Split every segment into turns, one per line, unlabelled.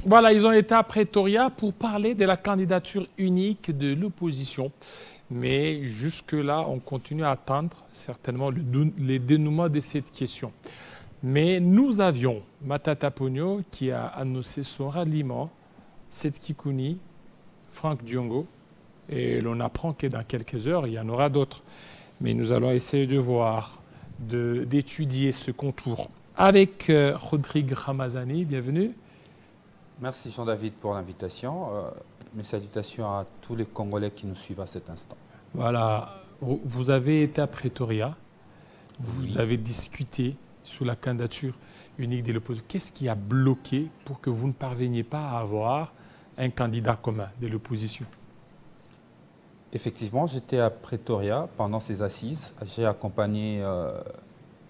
Voilà, ils ont été à Pretoria pour parler de la candidature unique de l'opposition. Mais jusque-là, on continue à attendre certainement les dénouements de cette question. Mais nous avions Matata Ponyo qui a annoncé son ralliement, Seth Kikouni, Franck Diongo, et l'on apprend que dans quelques heures, il y en aura d'autres. Mais nous allons essayer de voir, d'étudier ce contour. Avec Rodrigue Ramazani, bienvenue.
Merci Jean-David pour l'invitation. Mes salutations à tous les Congolais qui nous suivent à cet instant.
Voilà, vous avez été à Pretoria, vous avez discuté sur la candidature unique de l'opposition. Qu'est-ce qui a bloqué pour que vous ne parveniez pas à avoir un candidat commun de l'opposition?
Effectivement, j'étais à Pretoria pendant ces assises. J'ai accompagné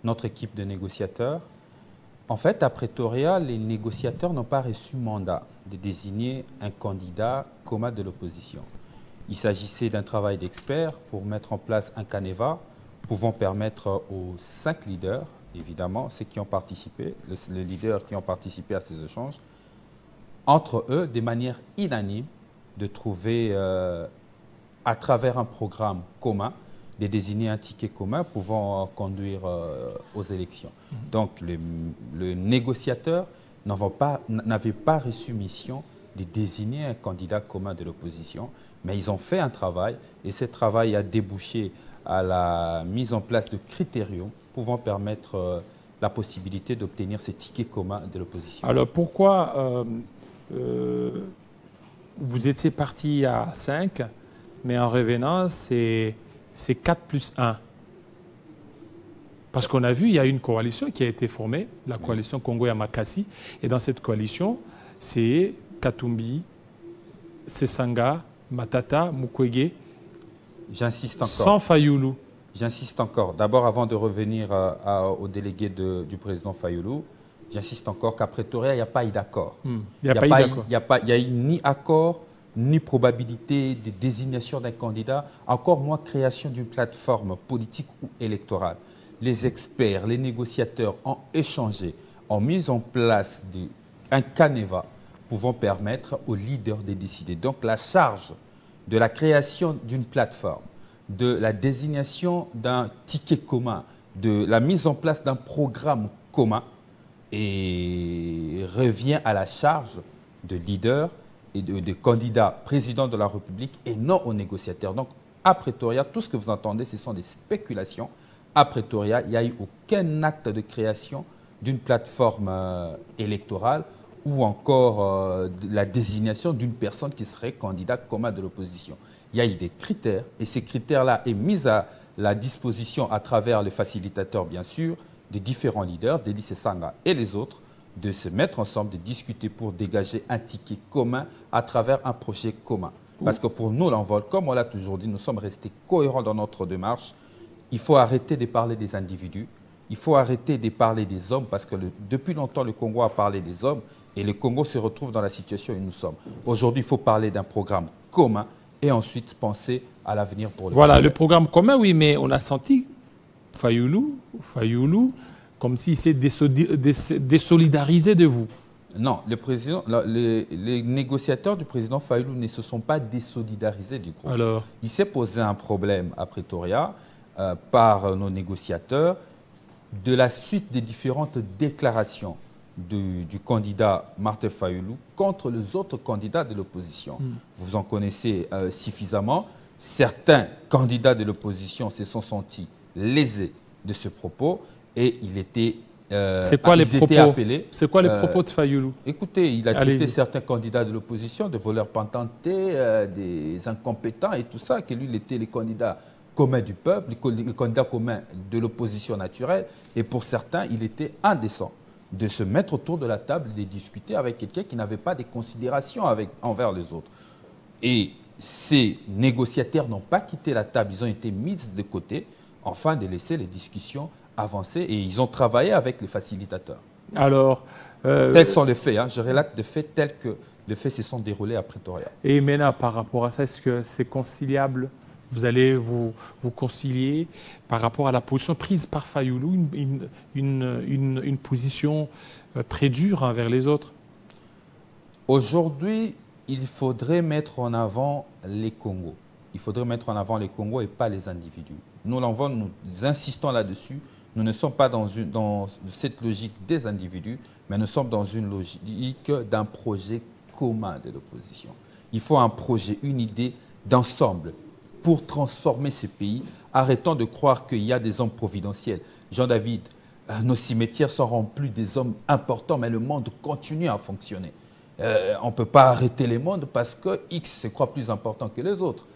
notre équipe de négociateurs. En fait, à Pretoria, les négociateurs n'ont pas reçu mandat de désigner un candidat commun de l'opposition. Il s'agissait d'un travail d'experts pour mettre en place un canevas pouvant permettre aux 5 leaders, évidemment, ceux qui ont participé, les leaders qui ont participé à ces échanges, entre eux, de manière unanime, de trouver, à travers un programme commun, de désigner un ticket commun pouvant conduire aux élections. Donc, le négociateur n'avait pas reçu mission de désigner un candidat commun de l'opposition, mais ils ont fait un travail et ce travail a débouché à la mise en place de critériums pouvant permettre la possibilité d'obtenir ces tickets communs de l'opposition.
Alors, pourquoi vous étiez parti à 5, mais en revenant, c'est 4 plus 1. Parce qu'on a vu, il y a une coalition qui a été formée, la coalition Congo-Yamakasi. Et dans cette coalition, c'est Katumbi, Sesanga, Matata, Mukwege.
J'insiste encore.
Sans Fayulu.
J'insiste encore. D'abord, avant de revenir au délégué du président Fayulu, j'insiste encore qu'à Pretoria, il n'y a pas eu d'accord.
Il n'y a
eu ni accord, ni probabilité de désignation d'un candidat, encore moins création d'une plateforme politique ou électorale. Les experts, les négociateurs ont échangé, ont mis en place un canevas pouvant permettre aux leaders de décider. Donc la charge de la création d'une plateforme, de la désignation d'un ticket commun, de la mise en place d'un programme commun et revient à la charge de leaders et de candidats présidents de la République et non aux négociateurs. Donc, à Pretoria, tout ce que vous entendez, ce sont des spéculations. À Pretoria, il n'y a eu aucun acte de création d'une plateforme électorale ou encore la désignation d'une personne qui serait candidat commun de l'opposition. Il y a eu des critères et ces critères-là sont mis à la disposition à travers les facilitateurs, bien sûr, des différents leaders, d'Eli Sesanga et les autres, de se mettre ensemble, de discuter pour dégager un ticket commun à travers un projet commun. Parce que pour nous, l'envol, comme on l'a toujours dit, nous sommes restés cohérents dans notre démarche. Il faut arrêter de parler des individus, il faut arrêter de parler des hommes, parce que depuis longtemps, le Congo a parlé des hommes et le Congo se retrouve dans la situation où nous sommes. Aujourd'hui, il faut parler d'un programme commun et ensuite penser à l'avenir pour le
Voilà,
Congo.
le programme commun, oui, mais on a senti Fayulu, comme s'il s'est désolidarisé de vous.
Non, les négociateurs du président Fayulu ne se sont pas désolidarisés du groupe.
Alors,
il s'est posé un problème à Pretoria par nos négociateurs de la suite des différentes déclarations du candidat Martin Fayulu contre les autres candidats de l'opposition. Vous en connaissez suffisamment. Certains candidats de l'opposition se sont sentis lésés de ce propos et il était
c'est quoi les propos de Fayulu?
Écoutez, il a traité certains candidats de l'opposition de voleurs pantantés, des incompétents et tout ça, que lui, il était le candidat commun du peuple, le candidat commun de l'opposition naturelle. Et pour certains, il était indécent de se mettre autour de la table et de discuter avec quelqu'un qui n'avait pas de considération envers les autres. Et ces négociateurs n'ont pas quitté la table, ils ont été mis de côté, afin de laisser les discussions avancer et ils ont travaillé avec les facilitateurs.
Alors,
tels sont les faits, hein. Je relate les faits tels que les faits se sont déroulés à Pretoria.
Et maintenant, par rapport à ça, est-ce que c'est conciliable? Vous allez vous concilier par rapport à la position prise par Fayulu, une position très dure envers les autres?
Aujourd'hui, il faudrait mettre en avant les Congos. Il faudrait mettre en avant les Congos et pas les individus. Nous, l'envol, nous insistons là-dessus. Nous ne sommes pas dans cette logique des individus, mais nous sommes dans une logique d'un projet commun de l'opposition. Il faut un projet, une idée d'ensemble pour transformer ces pays. Arrêtons de croire qu'il y a des hommes providentiels. Jean-David, nos cimetières sont remplis des hommes importants, mais le monde continue à fonctionner. On ne peut pas arrêter les mondes parce que X se croit plus important que les autres.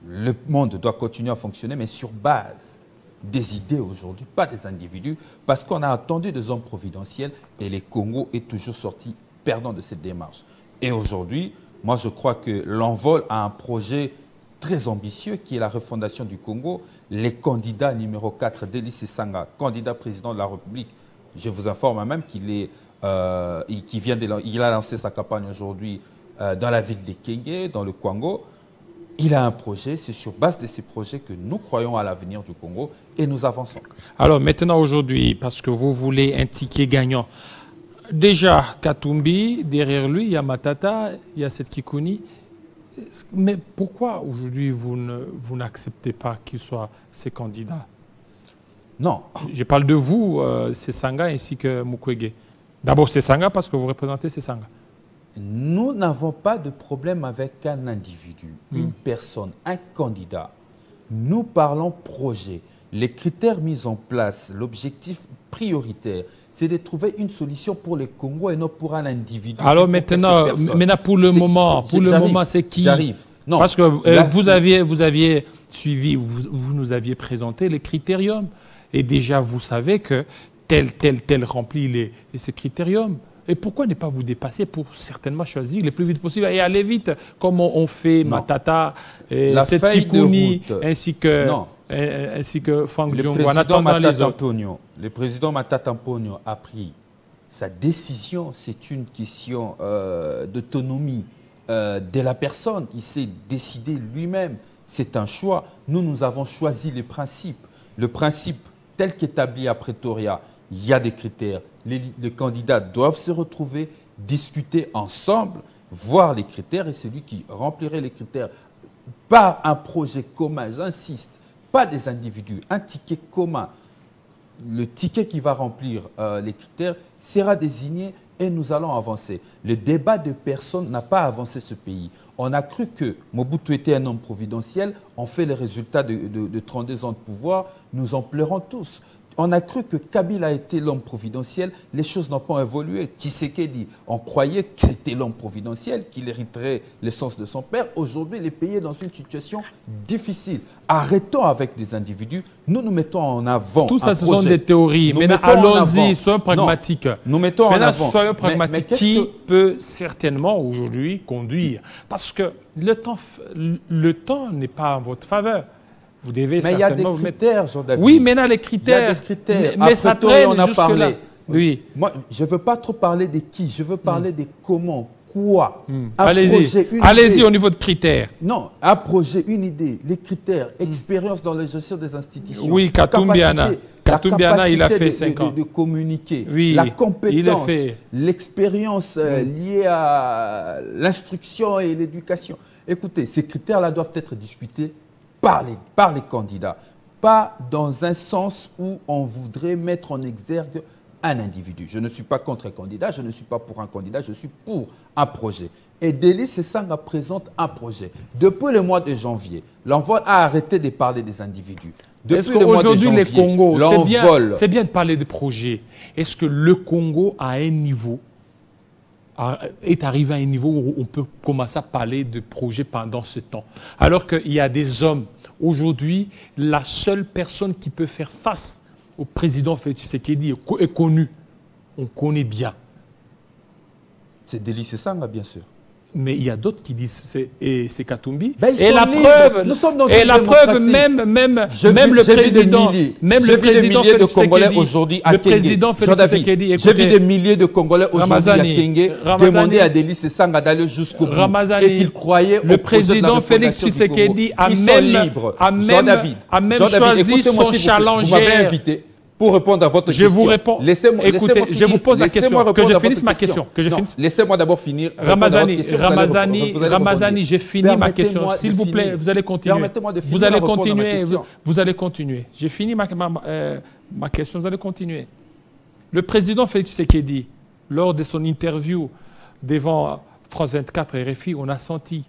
Le monde doit continuer à fonctionner, mais sur base des idées aujourd'hui, pas des individus, parce qu'on a attendu des hommes providentiels et les Congo est toujours sorti perdant de cette démarche. Et aujourd'hui, moi je crois que l'envol a un projet très ambitieux qui est la refondation du Congo. Les candidats numéro 4, Delis Sesanga, candidat président de la République, je vous informe même qu'il a lancé sa campagne aujourd'hui dans la ville de Kenge, dans le Kwango. Il a un projet, c'est sur base de ces projets que nous croyons à l'avenir du Congo et nous avançons.
Alors maintenant aujourd'hui, parce que vous voulez un ticket gagnant, déjà Katumbi, derrière lui il y a Matata, il y a cette Kikuni. Mais pourquoi aujourd'hui vous n'acceptez pas qu'ils soient ces candidats?
Non.
Je parle de vous, Sesanga ainsi que Mukwege. D'abord Sesanga parce que vous représentez Sesanga.
Nous n'avons pas de problème avec un individu, une personne, un candidat. Nous parlons projet. Les critères mis en place, l'objectif prioritaire, c'est de trouver une solution pour les Congos et non pour un individu.
Alors maintenant pour le moment, c'est qui?
J'arrive. Non.
Parce que vous aviez suivi, vous nous aviez présenté les critériums. Et déjà, vous savez que tel remplit ces critériums. Et pourquoi ne pas vous dépasser pour certainement choisir le plus vite possible et aller vite, comme on fait Matata, cette Kikuni, ainsi que Franck Diongo.
Le président Matata Mponyo a pris sa décision. C'est une question d'autonomie de la personne. Il s'est décidé lui-même. C'est un choix. Nous avons choisi les principes. Le principe tel qu'établi à Pretoria, il y a des critères. Les candidats doivent se retrouver, discuter ensemble, voir les critères et celui qui remplirait les critères par un projet commun, j'insiste, pas des individus, un ticket commun. Le ticket qui va remplir les critères sera désigné et nous allons avancer. Le débat de personnes n'a pas avancé ce pays. On a cru que Mobutu était un homme providentiel, on fait les résultats de 32 ans de pouvoir, nous en pleurons tous. On a cru que Kabila était l'homme providentiel, les choses n'ont pas évolué. Tshisekedi, on croyait que c'était l'homme providentiel, qu'il hériterait l'essence de son père. Aujourd'hui, les pays sont dans une situation difficile. Arrêtons avec des individus, nous mettons en avant
tout ça, ce sont des théories. Maintenant, allons-y, soyons pragmatiques.
Nous mettons en avant.
Soyons pragmatiques. Qui peut certainement aujourd'hui conduire? Parce que le temps n'est pas en votre faveur. Vous devez
mais il y a des critères, Jean-David.
Oui, maintenant les critères.
Il y a des critères.
Mais ça traîne jusque-là.
Oui. Moi, je ne veux pas trop parler de qui, je veux parler de comment, quoi.
Allez-y au niveau de critères.
Non, un projet, une idée, les critères, expérience dans la gestion des institutions.
Oui, Katumbiana, il a fait 5 ans.
De communiquer,
oui,
la compétence, l'expérience liée à l'instruction et l'éducation. Écoutez, ces critères-là doivent être discutés par les candidats, pas dans un sens où on voudrait mettre en exergue un individu. Je ne suis pas contre un candidat, je ne suis pas pour un candidat, je suis pour un projet. Et Delis Sesanga présente un projet. Depuis le mois de janvier, l'envol a arrêté de parler des individus.
Est-ce qu'aujourd'hui, les Congos, c'est bien de parler de projets. Est-ce que le Congo, à un niveau, est arrivé à un niveau où on peut commencer à parler de projets pendant ce temps? Alors qu'il y a des hommes. Aujourd'hui, la seule personne qui peut faire face au président Félix Tshisekedi est connue. On connaît bien.
C'est Delis Sesanga, bien sûr.
Mais il y a d'autres qui disent c'est Katumbi.
Ben, et la preuve, nous sommes dans une
preuve, même le président,
milliers de Congolais aujourd'hui à Kenge. J'ai vu des milliers de Congolais aujourd'hui à Kenge demander à Delis Sesanga d'aller jusqu'au bout et qu'ils croyaient
le président Félix Tshisekedi a même choisi son challenger.
pour répondre à votre question.
Je vous réponds. Écoutez, je vous pose la question. Que je finisse ma question.
Laissez-moi d'abord finir.
Ramazani, j'ai fini ma question. S'il vous plaît, vous allez continuer.
Permettez-moi de finir.
Vous allez continuer. J'ai fini ma question, vous allez continuer. Le président Félix Tshisekedi, lors de son interview devant France 24 et RFI, on a senti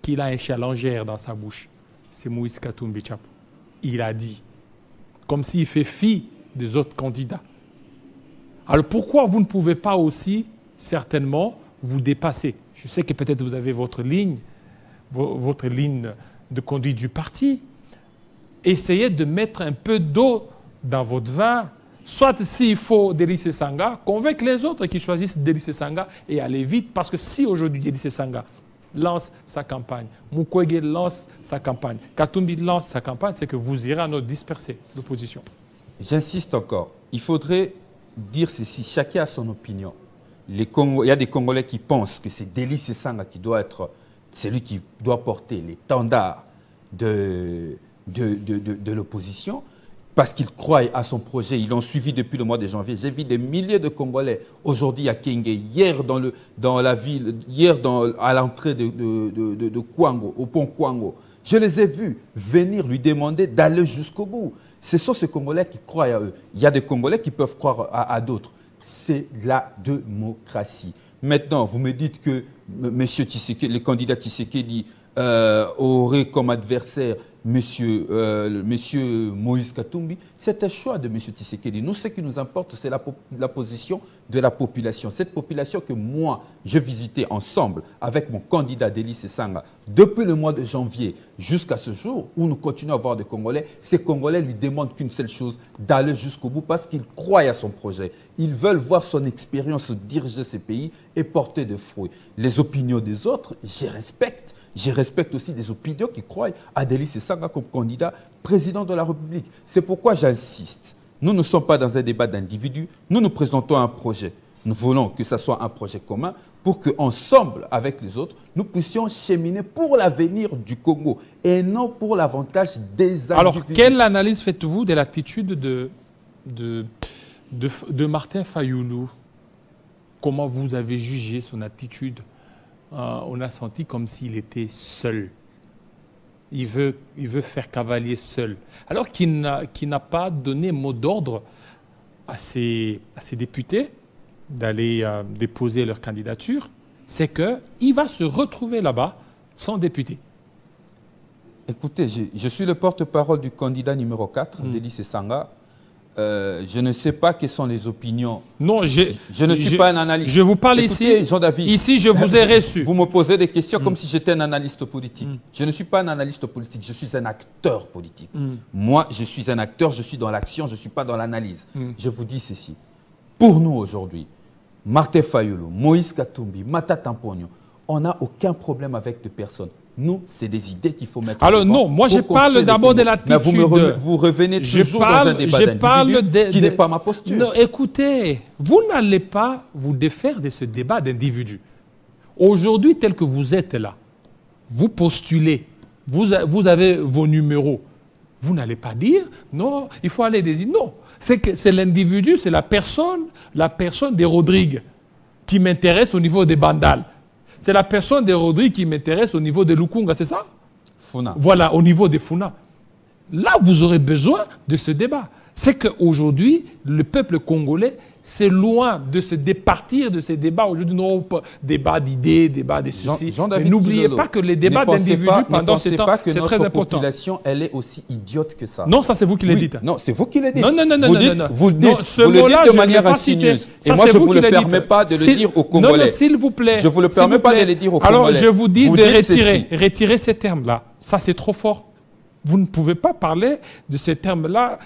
qu'il a un challenger dans sa bouche. C'est Moïse Katumbi Tchapou. Il a dit, comme s'il fait fi des autres candidats. Alors pourquoi vous ne pouvez pas aussi, certainement, vous dépasser? Je sais que peut-être vous avez votre ligne de conduite du parti. Essayez de mettre un peu d'eau dans votre vin. Soit s'il faut Délice Sanga, convaincre les autres qui choisissent Délice Sanga et aller vite. Parce que si aujourd'hui Délice Sanga lance sa campagne, Mukwege lance sa campagne, Katumbi lance sa campagne, c'est que vous irez à nous disperser l'opposition.
J'insiste encore. Il faudrait dire ceci. Chacun a son opinion. Il y a des Congolais qui pensent que c'est Délice Sanga qui doit être celui qui doit porter l'étendard de l'opposition. Parce qu'ils croient à son projet, ils l'ont suivi depuis le mois de janvier. J'ai vu des milliers de Congolais aujourd'hui à Kenge, hier dans la ville, hier à l'entrée de Kwango, au pont Kwango. Je les ai vus venir lui demander d'aller jusqu'au bout. Ce sont ces Congolais qui croient à eux. Il y a des Congolais qui peuvent croire à d'autres. C'est la démocratie. Maintenant, vous me dites que le candidat Tshisekedi aurait comme adversaire Monsieur Moïse Katumbi. C'est un choix de M. Tshisekedi. Nous, ce qui nous importe, c'est la position de la population. Cette population que moi, je visitais ensemble avec mon candidat Délice Sanga depuis le mois de janvier jusqu'à ce jour où nous continuons à voir des Congolais. Ces Congolais lui demandent qu'une seule chose, d'aller jusqu'au bout parce qu'ils croient à son projet. Ils veulent voir son expérience diriger ces pays et porter des fruits. Les opinions des autres, je respecte. Je respecte aussi des opinions qui croient à Délice Sanga comme candidat président de la République. C'est pourquoi j'insiste. Nous ne sommes pas dans un débat d'individus. Nous nous présentons un projet. Nous voulons que ce soit un projet commun pour qu'ensemble, avec les autres, nous puissions cheminer pour l'avenir du Congo et non pour l'avantage des individus.
Alors, quelle analyse faites-vous de l'attitude de Martin Fayoulou? Comment vous avez jugé son attitude? On a senti comme s'il était seul. Il veut faire cavalier seul. Alors qu'il n'a pas donné mot d'ordre à ses députés d'aller déposer leur candidature. C'est qu'il va se retrouver là-bas sans député.
Écoutez, je suis le porte-parole du candidat numéro 4, Délice Sanga. Je ne sais pas quelles sont les opinions.
Non,
je ne suis pas un analyste.
Je vous parle.
Écoutez,
ici.
Jean-David,
ici, je vous ai reçu.
Vous me posez des questions comme si j'étais un analyste politique. Je ne suis pas un analyste politique, je suis un acteur politique. Moi, je suis un acteur, je suis dans l'action, je ne suis pas dans l'analyse. Je vous dis ceci. Pour nous aujourd'hui, Martin Fayoulou, Moïse Katumbi, Matata Mponyo, on n'a aucun problème avec de personnes. Nous, c'est des idées qu'il faut mettre en
Alors non, moi je parle d'abord de l'attitude.
Vous revenez toujours dans un débat d'individu qui n'est pas ma posture.
Non, écoutez, vous n'allez pas vous défaire de ce débat d'individu. Aujourd'hui, tel que vous êtes là, vous postulez, vous avez vos numéros. Vous n'allez pas dire, non, il faut aller désigner. Non, c'est l'individu, c'est la personne des Rodrigues qui m'intéresse au niveau des Bandal. C'est la personne de Rodrigue qui m'intéresse au niveau de Lukunga, c'est ça?
Funa.
Voilà, au niveau des Funa. Là, vous aurez besoin de ce débat. C'est qu'aujourd'hui, le peuple congolais, c'est loin de se départir de ces débats. Aujourd'hui, non, débat d'idées, débat de ceci. N'oubliez pas que les débats d'individus pendant ce temps, c'est très important.
La population, elle est aussi idiote que ça.
Non, ça c'est vous qui le dites.
Non, c'est vous qui le dites.
Non.
Vous le dites de manière insinueuse. Et moi, je ne vous le permets pas de le dire aux Congolais.
Non, s'il vous plaît.
Je ne vous le permets pas de le dire aux Congolais.
Alors, je vous dis de retirer ces termes-là. Ça, c'est trop fort. Vous ne pouvez pas parler de ces termes-là,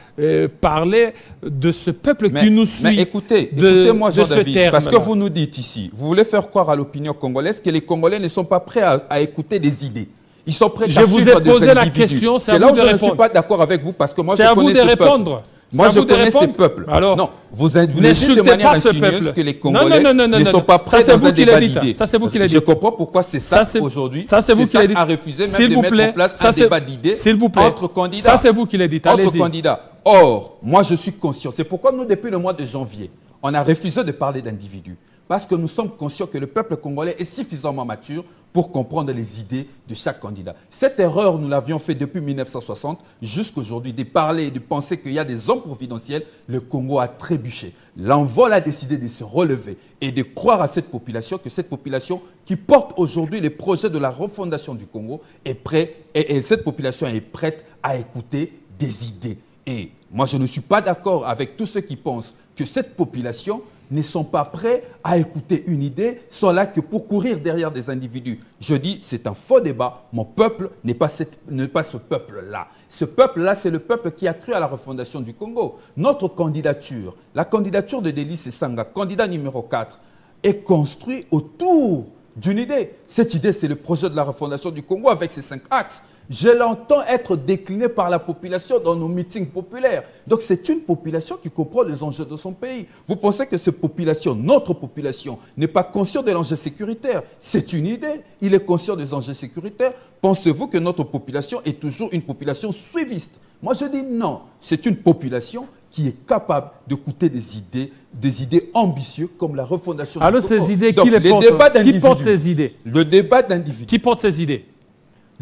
parler de ce peuple qui nous suit.
Mais écoutez-moi, Jean-David, parce que vous nous dites ici, vous voulez faire croire à l'opinion congolaise que les Congolais ne sont pas prêts à écouter des idées. Ils sont prêts à suivre des individus.
Je vous ai posé la question, c'est à vous de répondre.
C'est là où je ne suis pas d'accord avec vous, parce que moi,
c'est à vous de répondre.
Moi, je connais ces
répondre?
peuples.
Alors,
non, vous dites de
n'insultez
manière
pas ce
insinueuse
peuple.
que les Congolais ne sont pas prêts
Ça,
dans un débat d'idées.
Ça, c'est vous qui l'avez dit.
Je comprends pourquoi c'est ça aujourd'hui.
Ça, c'est vous qui l'avez dit.
a refusé même de mettre en place un débat d'idées entre candidats.
Ça, c'est vous qui l'avez dit.
Entre candidats. Or, moi, je suis conscient. C'est pourquoi nous, depuis le mois de janvier, on a refusé de parler d'individus. Parce que nous sommes conscients que le peuple congolais est suffisamment mature pour comprendre les idées de chaque candidat. Cette erreur, nous l'avions fait depuis 1960 jusqu'à aujourd'hui, de parler et de penser qu'il y a des hommes providentiels. Le Congo a trébuché. L'envol a décidé de se relever et de croire à cette population, que cette population qui porte aujourd'hui les projets de la refondation du Congo est prête, et cette population est prête à écouter des idées. Et moi, je ne suis pas d'accord avec tous ceux qui pensent que cette population ne sont pas prêts à écouter une idée, sont là que pour courir derrière des individus. Je dis, c'est un faux débat. Mon peuple n'est pas ce peuple-là. Ce peuple-là, c'est le peuple qui a cru à la refondation du Congo. Notre candidature, la candidature de Délice Sanga, candidat numéro 4, est construite autour d'une idée. Cette idée, c'est le projet de la refondation du Congo avec ses 5 axes. Je l'entends être décliné par la population dans nos meetings populaires. Donc c'est une population qui comprend les enjeux de son pays. Vous pensez que cette population, notre population, n'est pas consciente de l'enjeu sécuritaire? C'est une idée. Il est conscient des enjeux sécuritaires. Pensez-vous que notre population est toujours une population suiviste? Moi je dis non. C'est une population qui est capable d'écouter des idées ambitieuses comme la refondation du Congo.
Alors ces idées,
donc,
qui porte ces idées?
Le débat d'individus.
Qui porte ces idées?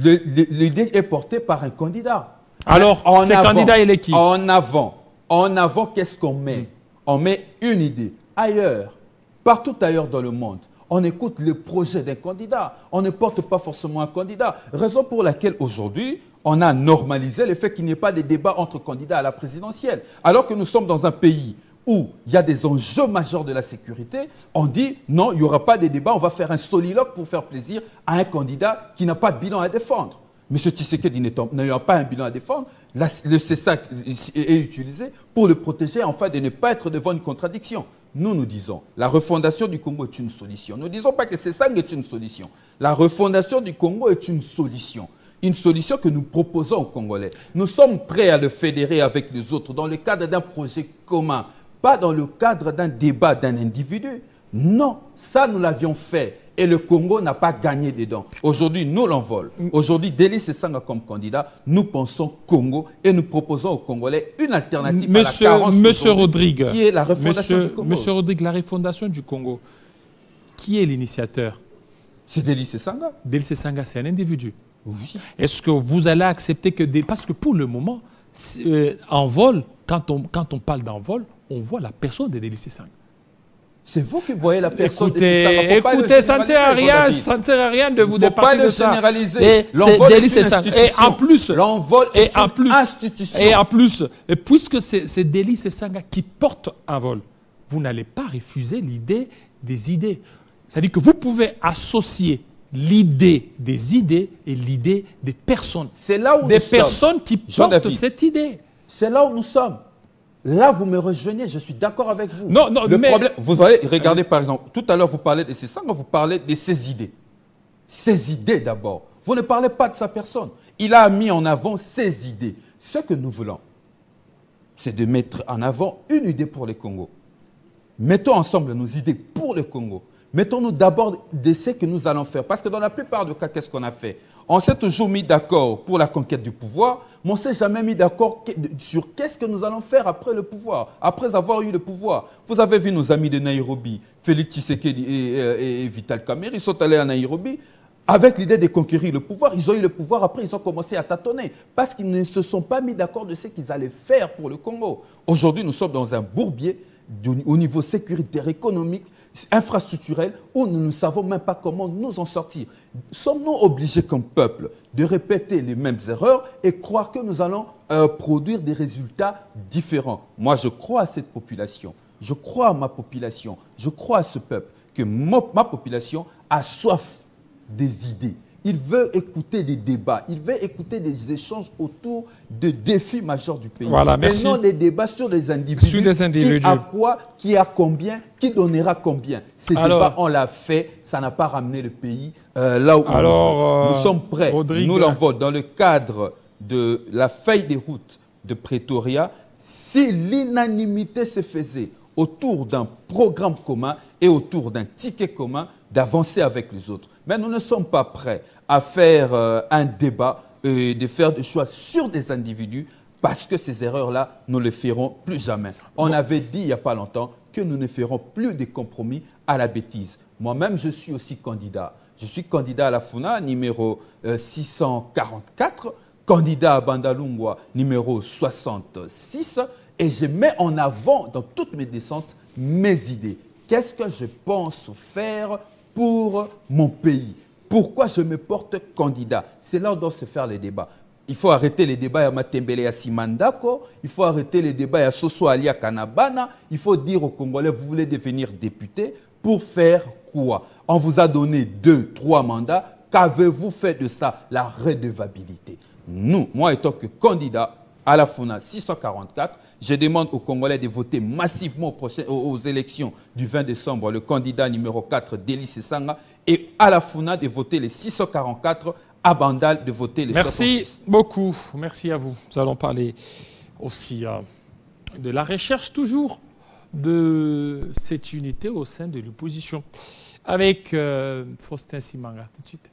L'idée est portée par un candidat.
Alors, ce candidat, il est qui?
En avant, qu'est-ce qu'on met? On met une idée. Ailleurs, partout ailleurs dans le monde, on écoute le projet d'un candidat. On ne porte pas forcément un candidat. Raison pour laquelle aujourd'hui, on a normalisé le fait qu'il n'y ait pas de débat entre candidats à la présidentielle. Alors que nous sommes dans un pays où il y a des enjeux majeurs de la sécurité, on dit non, il n'y aura pas de débat, on va faire un soliloque pour faire plaisir à un candidat qui n'a pas de bilan à défendre. M. Tshisekedi n'ayant pas un bilan à défendre, le CESAC est utilisé pour le protéger afin de ne pas être devant une contradiction. Nous disons, la refondation du Congo est une solution. Nous ne disons pas que CESAC est une solution. La refondation du Congo est une solution. Une solution que nous proposons aux Congolais. Nous sommes prêts à le fédérer avec les autres dans le cadre d'un projet commun. Pas dans le cadre d'un débat d'un individu. Non, ça nous l'avions fait. Et le Congo n'a pas gagné dedans. Aujourd'hui, nous l'envolons. Aujourd'hui, Délice Sanga comme candidat, nous pensons Congo et nous proposons aux Congolais une alternative à la carence
Monsieur Rodrigue,
qui est la refondation du Congo.
Monsieur Rodrigue, la refondation du Congo, qui est l'initiateur?
C'est Délice Sanga.
Délice Sanga, c'est un individu.
Oui.
Est-ce que vous allez accepter que... Parce que pour le moment, en vol, quand on parle d'envol, on voit la personne de Délice Sanga. C'est vous qui voyez la personne de Délice Sanga. Écoutez, ça ne sert à rien de vous départir de ça.
Et l'envol est une institution.
Et en plus,
l'envol est une institution.
Et en plus, puisque c'est Délice Sanga qui porte un vol, vous n'allez pas refuser l'idée des idées. C'est-à-dire que vous pouvez associer l'idée des idées et l'idée des personnes.
C'est là où
des personnes qui portent cette idée.
C'est là où nous sommes. Là, vous me rejoignez, je suis d'accord avec vous.
Non, mais...
problème, vous allez regarder par exemple, tout à l'heure vous parlez de ces sangs, vous parlez de ses idées. Ses idées d'abord. Vous ne parlez pas de sa personne. Il a mis en avant ses idées. Ce que nous voulons, c'est de mettre en avant une idée pour le Congo. Mettons ensemble nos idées pour le Congo. Mettons-nous d'abord de ce que nous allons faire. Parce que dans la plupart des cas, qu'est-ce qu'on a fait? On s'est toujours mis d'accord pour la conquête du pouvoir, mais on ne s'est jamais mis d'accord sur qu'est-ce que nous allons faire après le pouvoir, après avoir eu le pouvoir. Vous avez vu nos amis de Nairobi, Félix Tshisekedi et Vital Kamerhe, ils sont allés à Nairobi avec l'idée de conquérir le pouvoir. Ils ont eu le pouvoir, après ils ont commencé à tâtonner parce qu'ils ne se sont pas mis d'accord de ce qu'ils allaient faire pour le Congo. Aujourd'hui, nous sommes dans un bourbier au niveau sécuritaire, économique, infrastructurel, où nous ne savons même pas comment nous en sortir. Sommes-nous obligés comme peuple de répéter les mêmes erreurs et croire que nous allons produire des résultats différents? Moi, je crois à cette population, je crois à ma population, je crois à ce peuple, que ma population a soif des idées. Il veut écouter des débats, il veut écouter des échanges autour de défis majeurs du pays.
Voilà, merci.
Mais non des débats sur des individus.
Sur des individus.
Qui a quoi, qui a combien, qui donnera combien. Ces débats, on l'a fait, ça n'a pas ramené le pays là où nous sommes prêts.
Rodrigue,
nous l'envolons dans le cadre de la feuille des routes de Pretoria. si l'unanimité se faisait autour d'un programme commun et autour d'un ticket commun, d'avancer avec les autres. Mais nous ne sommes pas prêts à faire un débat et de faire des choix sur des individus parce que ces erreurs-là, nous ne les ferons plus jamais. On avait dit il n'y a pas longtemps que nous ne ferons plus de compromis à la bêtise. Moi-même, je suis aussi candidat. Je suis candidat à la FUNA, numéro 644, candidat à Bandalungwa, numéro 66, et je mets en avant dans toutes mes descentes mes idées. Qu'est-ce que je pense faire pour mon pays? Pourquoi je me porte candidat? C'est là où doivent se faire les débats. Il faut arrêter les débats à Matembele à Simandako, il faut arrêter les débats à Soso Ali à Kanabana, il faut dire aux Congolais, vous voulez devenir député pour faire quoi? On vous a donné 2, 3 mandats, qu'avez-vous fait de ça? La redevabilité. Nous, moi étant que candidat à la FUNA 644, je demande aux Congolais de voter massivement aux élections du 20 décembre le candidat numéro 4, Délice Sanga, et à la FUNA de voter les 644, à Bandal de voter les 66.
Merci beaucoup. Merci à vous. Nous allons parler aussi de la recherche toujours de cette unité au sein de l'opposition avec Faustin Simanga. Tout de suite.